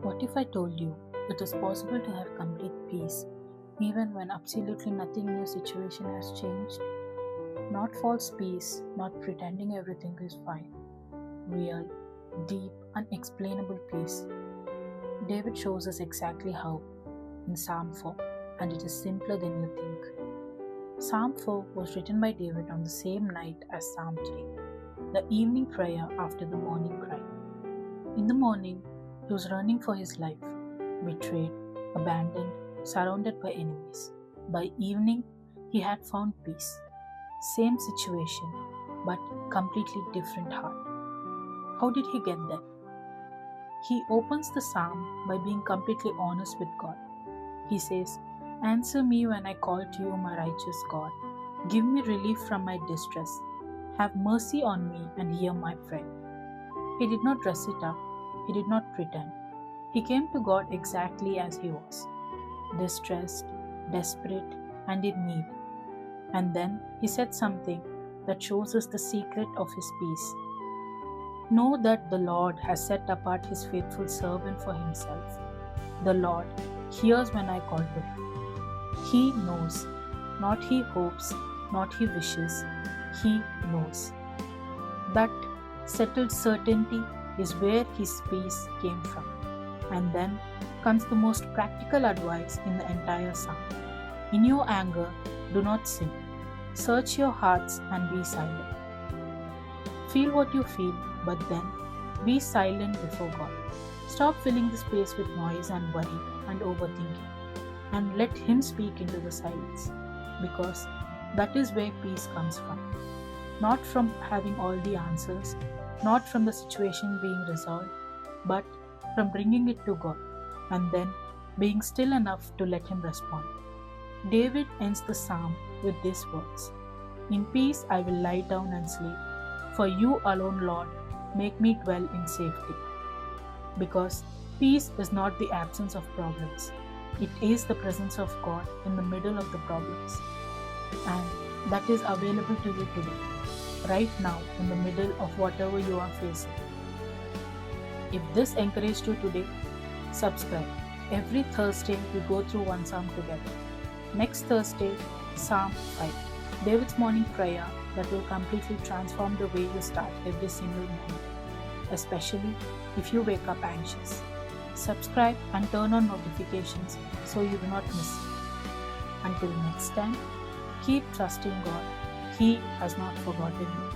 What if I told you it is possible to have complete peace even when absolutely nothing in your situation has changed? Not false peace, not pretending everything is fine. Real, deep, unexplainable peace. David shows us exactly how in Psalm 4, and it is simpler than you think. Psalm 4 was written by David on the same night as Psalm 3, the evening prayer after the morning cry. In the morning, he was running for his life, betrayed, abandoned, surrounded by enemies. By evening, he had found peace. Same situation, but completely different heart. How did he get there? He opens the psalm by being completely honest with God. He says, "Answer me when I call to you, my righteous God. Give me relief from my distress. Have mercy on me and hear my prayer." He did not dress it up. He did not pretend. He came to God exactly as he was, distressed, desperate, and in need. And then he said something that shows us the secret of his peace. Know that the Lord has set apart his faithful servant for himself. The Lord hears when I call to him. He knows, not he hopes, not he wishes, he knows. That settled certainty is where his peace came from. And then comes the most practical advice in the entire psalm. In your anger, do not sin. Search your hearts and be silent. Feel what you feel, but then be silent before God. Stop filling the space with noise and worry and overthinking, and let Him speak into the silence, because that is where peace comes from. Not from having all the answers, not from the situation being resolved, but from bringing it to God and then being still enough to let Him respond. David ends the psalm with these words: "In peace I will lie down and sleep, for you alone, Lord, make me dwell in safety." Because peace is not the absence of problems, it is the presence of God in the middle of the problems. And that is available to you today, right now, in the middle of whatever you are facing. If this encouraged you today, subscribe. Every Thursday we go through one psalm together. Next Thursday, Psalm 5, David's morning prayer that will completely transform the way you start every single morning, especially if you wake up anxious. Subscribe and turn on notifications so you do not miss it. Until next time, keep trusting God. He has not forgotten you.